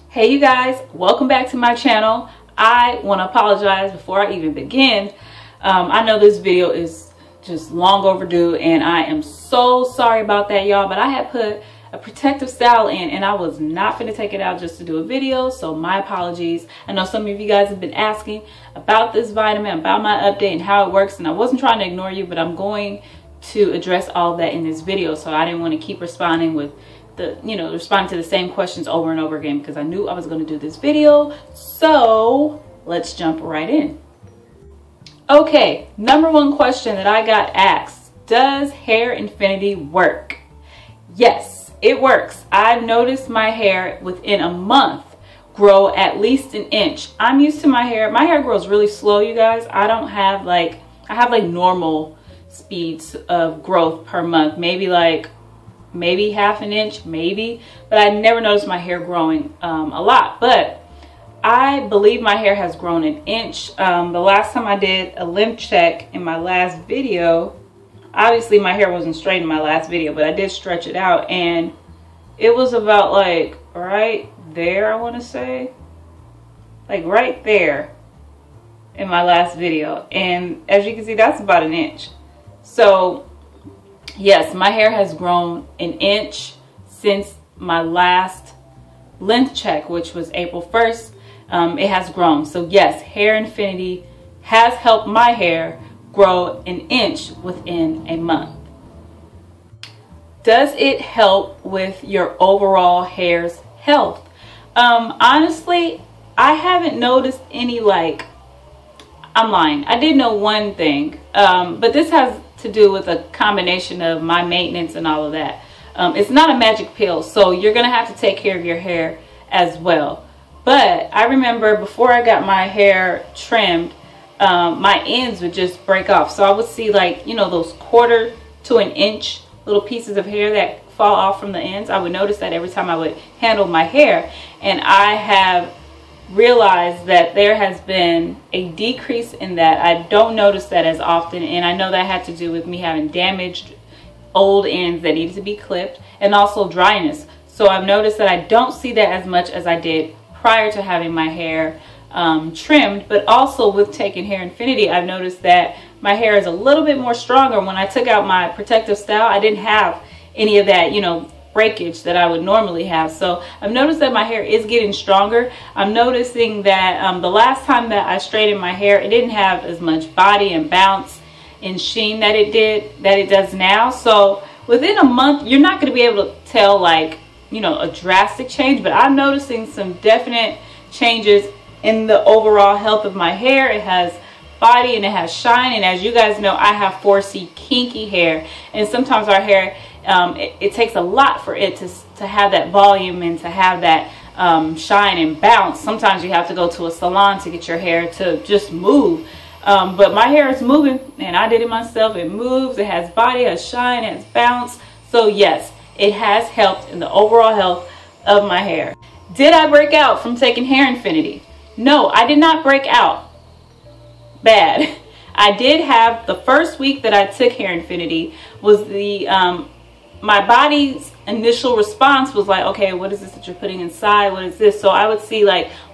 Hey you guys, welcome back to my channel. I want to apologize before I even begin. I know this video is just long overdue and I am so sorry about that, y'all, but I had put a protective style in and I was not going to take it out just to do a video, so my apologies. I know some of you guys have been asking about this vitamin, about my update and how it works, and I wasn't trying to ignore you, but I'm going to address all of that in this video, so I didn't want to keep responding with responding to the same questions over and over again because I knew I was going to do this video. So let's jump right in. Okay, number one question that I got asked: does Hairfinity work? Yes, it works. I've noticed my hair within a month grow at least an inch. I'm used to my hair grows really slow, you guys. I don't have I have normal speeds of growth per month, maybe half an inch, but I never noticed my hair growing a lot. But I believe my hair has grown an inch. The last time I did a lymph check in my last video, obviously my hair wasn't straight in my last video, but I did stretch it out and it was about right there, I want to say, right there in my last video. And as you can see, that's about an inch. So yes, my hair has grown an inch since my last lymph check, which was April 1st. It has grown. So yes, Hairfinity has helped my hair grow an inch within a month. Does it help with your overall hair's health? Honestly, I haven't noticed any I'm lying. I did know one thing, but this has to do with a combination of my maintenance and all of that. It's not a magic pill, so you're gonna have to take care of your hair as well. But I remember before I got my hair trimmed, my ends would just break off. So I would see those 1/4 to an inch little pieces of hair that fall off from the ends. I would notice that every time I would handle my hair, and I have realized that there has been a decrease in that. I don't notice that as often, and I know that had to do with me having damaged old ends that needed to be clipped, and also dryness. So I've noticed that I don't see that as much as I did prior to having my hair trimmed. But also with taking Hairfinity, I've noticed that my hair is a little bit more stronger. When I took out my protective style, I didn't have any of that breakage that I would normally have. So I've noticed that my hair is getting stronger. I'm noticing that the last time that I straightened my hair, it didn't have as much body and bounce and sheen that it does now. So within a month, you're not going to be able to tell a drastic change, but I'm noticing some definite changes in the overall health of my hair. It has body and it has shine, and as you guys know, I have 4C kinky hair, and sometimes our hair it takes a lot for it to have that volume and to have that shine and bounce. Sometimes you have to go to a salon to get your hair to just move. But my hair is moving, and I did it myself. It moves, it has body, it has shine, it has bounce. So yes, it has helped in the overall health of my hair. Did I break out from taking Hairfinity? No, I did not break out bad. I did have the first week that I took Hairfinity was my body's initial response was okay, what is this that you're putting inside? What is this? So I would see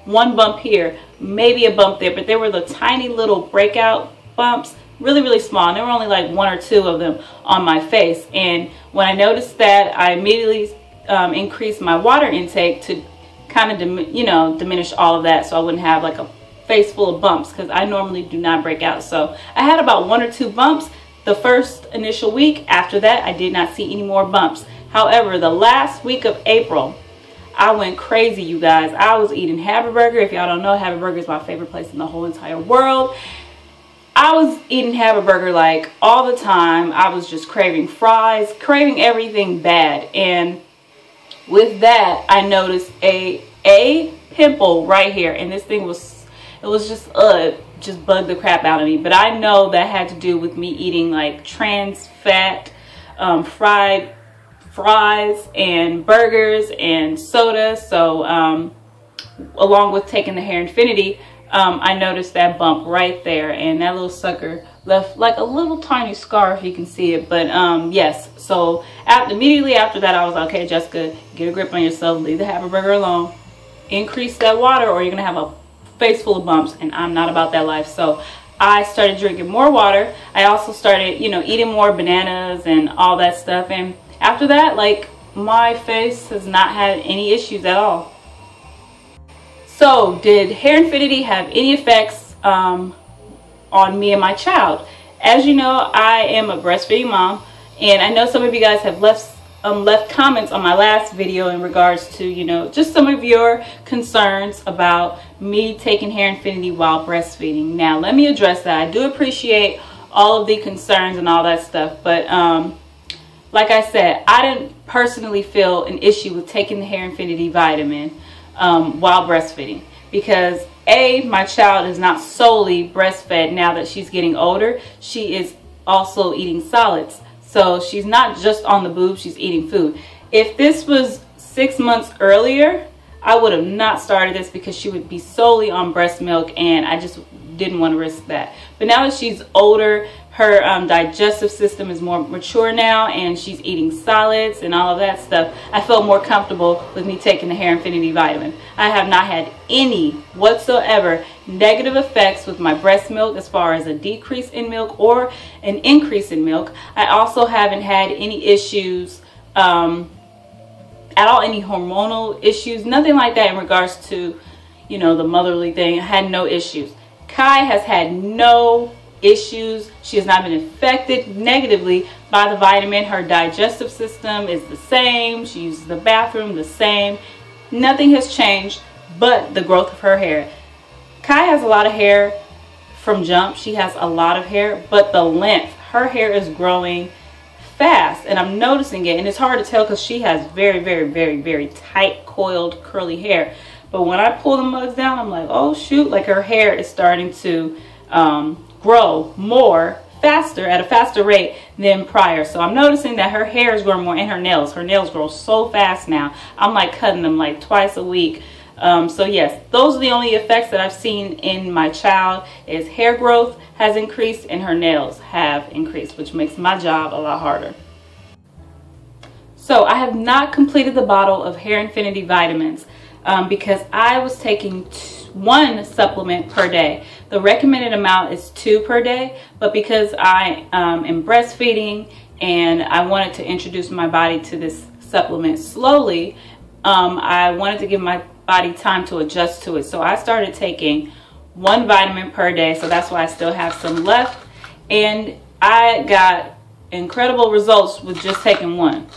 one bump here, maybe a bump there, but there were the tiny little breakout bumps, really, really small. And there were only 1 or 2 of them on my face. And when I noticed that, I immediately increased my water intake to kind of, diminish all of that, so I wouldn't have a face full of bumps, because I normally do not break out. So I had about 1 or 2 bumps the first initial week. After that, I did not see any more bumps. However, the last week of April, I went crazy, you guys. I was eating Hairburger. If y'all don't know, Hairburger is my favorite place in the whole entire world. I was eating Hairburger all the time. I was just craving fries, craving everything bad. And with that, I noticed a pimple right here, and this thing was just bugged the crap out of me. But I know that had to do with me eating trans fat, fried fries and burgers and soda. So along with taking the Hairfinity, I noticed that bump right there, and that little sucker left a little tiny scar, if you can see it. But yes, so immediately after that, I was okay, Jessica, get a grip on yourself, leave the Hairburger alone. increase that water or you're gonna have a face full of bumps, and I'm not about that life. So I started drinking more water. I also started, you know, eating more bananas and all that stuff, and after that, like, my face has not had any issues at all. So did Hairfinity have any effects on me and my child? As you know, I am a breastfeeding mom, and I know some of you guys have left comments on my last video in regards to, you know, just some of your concerns about me taking Hairfinity while breastfeeding. Now, let me address that. I do appreciate all of the concerns and all that stuff, but like I said, I didn't personally feel an issue with taking the Hairfinity vitamin while breastfeeding, because my child is not solely breastfed now that she's getting older. She is also eating solids. So she's not just on the boob, she's eating food. If this was 6 months earlier, I would have not started this because she would be solely on breast milk, and I just didn't want to risk that. But now that she's older, her digestive system is more mature now, and she's eating solids and all of that stuff, I felt more comfortable with me taking the Hairfinity vitamin. I have not had any whatsoever negative effects with my breast milk as far as a decrease in milk or an increase in milk. I also haven't had any issues at all, any hormonal issues, nothing like that in regards to, you know, the motherly thing. I had no issues. Kai has had no issues. She has not been affected negatively by the vitamin. Her digestive system is the same. She uses the bathroom the same. Nothing has changed but the growth of her hair. Kai has a lot of hair from jump. She has a lot of hair, but the length, her hair is growing fast, and I'm noticing it, and it's hard to tell because she has very, very, very, very tight coiled curly hair. But when I pull the mugs down, I'm like, oh shoot, like her hair is starting to grow more faster, at a faster rate than prior. So I'm noticing that her hair is growing more, and her nails grow so fast now. I'm like cutting them like twice a week. So yes, those are the only effects that I've seen in my child, is hair growth has increased and her nails have increased, which makes my job a lot harder. So I have not completed the bottle of Hairfinity vitamins because I was taking one supplement per day. The recommended amount is 2 per day, but because I am breastfeeding and I wanted to introduce my body to this supplement slowly, I wanted to give my body time to adjust to it. So I started taking 1 vitamin per day, so that's why I still have some left, and I got incredible results with just taking 1.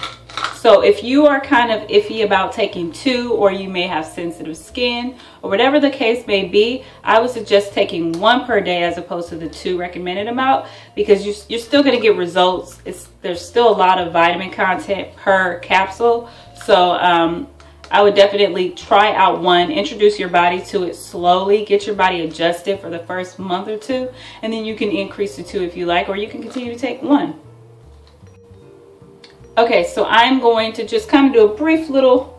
So if you are kind of iffy about taking 2, or you may have sensitive skin, or whatever the case may be, I would suggest taking 1 per day as opposed to the 2 recommended amount, because you're still going to get results. There's still a lot of vitamin content per capsule. So I would definitely try out 1, introduce your body to it slowly, get your body adjusted for the first month or 2, and then you can increase to 2 if you like, or you can continue to take 1. Okay, so I'm going to just kind of do a brief little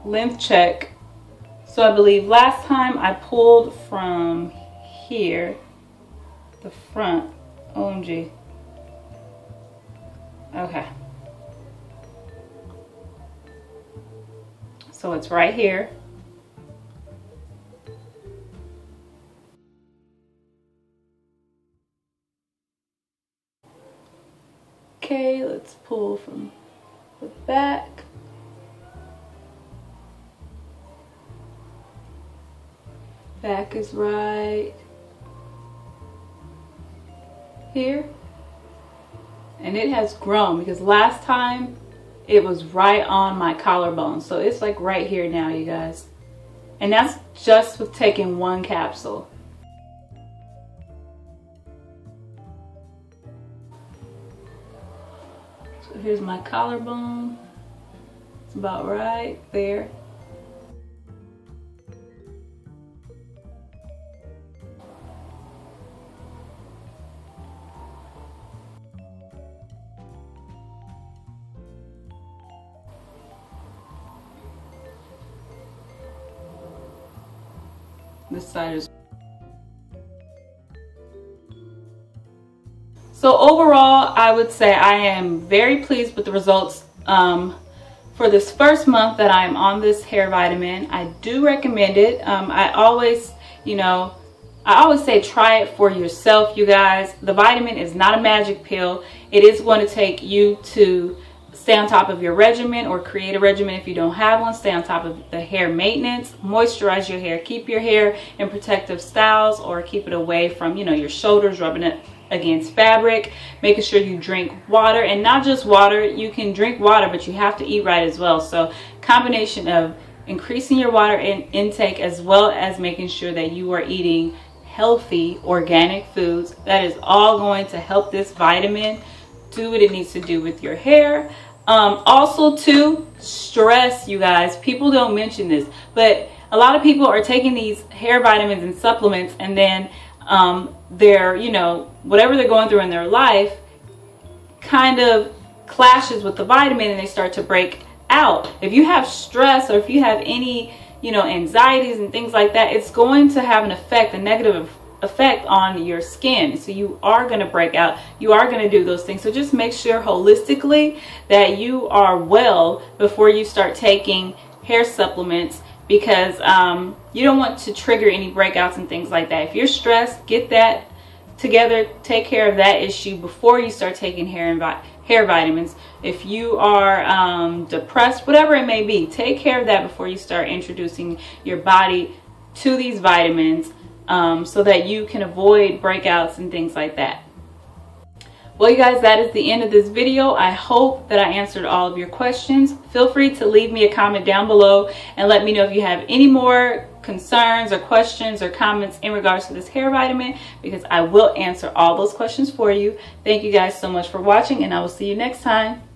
lymph check. So I believe last time I pulled from here, the front, OMG. Okay. So it's right here. Okay, let's pull from the back. Back is right here. And it has grown because last time it was right on my collarbone. So it's like right here now, you guys. And that's just with taking 1 capsule. So here's my collarbone. It's about right there. This side is. So overall, I would say I am very pleased with the results for this first month that I'm on this hair vitamin, I do recommend it. I always say try it for yourself, you guys. The vitamin is not a magic pill. It is going to take you to stay on top of your regimen, or create a regimen if you don't have one. Stay on top of the hair maintenance, moisturize your hair, keep your hair in protective styles, or keep it away from, your shoulders, rubbing it against fabric, making sure you drink water, and not just water. You can drink water, but you have to eat right as well. So combination of increasing your water intake, as well as making sure that you are eating healthy organic foods. That is all going to help this vitamin do what it needs to do with your hair. Also too, stress, you guys. People don't mention this, but a lot of people are taking these hair vitamins and supplements, and then they're, whatever they're going through in their life kind of clashes with the vitamin, and they start to break out. If you have stress, or if you have any, anxieties and things like that, it's going to have an effect, a negative effect on your skin. So you are going to break out. You are going to do those things. So just make sure holistically that you are well before you start taking hair supplements, because you don't want to trigger any breakouts and things like that. If you're stressed, get that together. Take care of that issue before you start taking hair vitamins. If you are depressed, whatever it may be, take care of that before you start introducing your body to these vitamins, so that you can avoid breakouts and things like that. Well, you guys, that is the end of this video. I hope that I answered all of your questions. Feel free to leave me a comment down below and let me know if you have any more concerns or questions or comments in regards to this hair vitamin, because I will answer all those questions for you. Thank you guys so much for watching, and I will see you next time.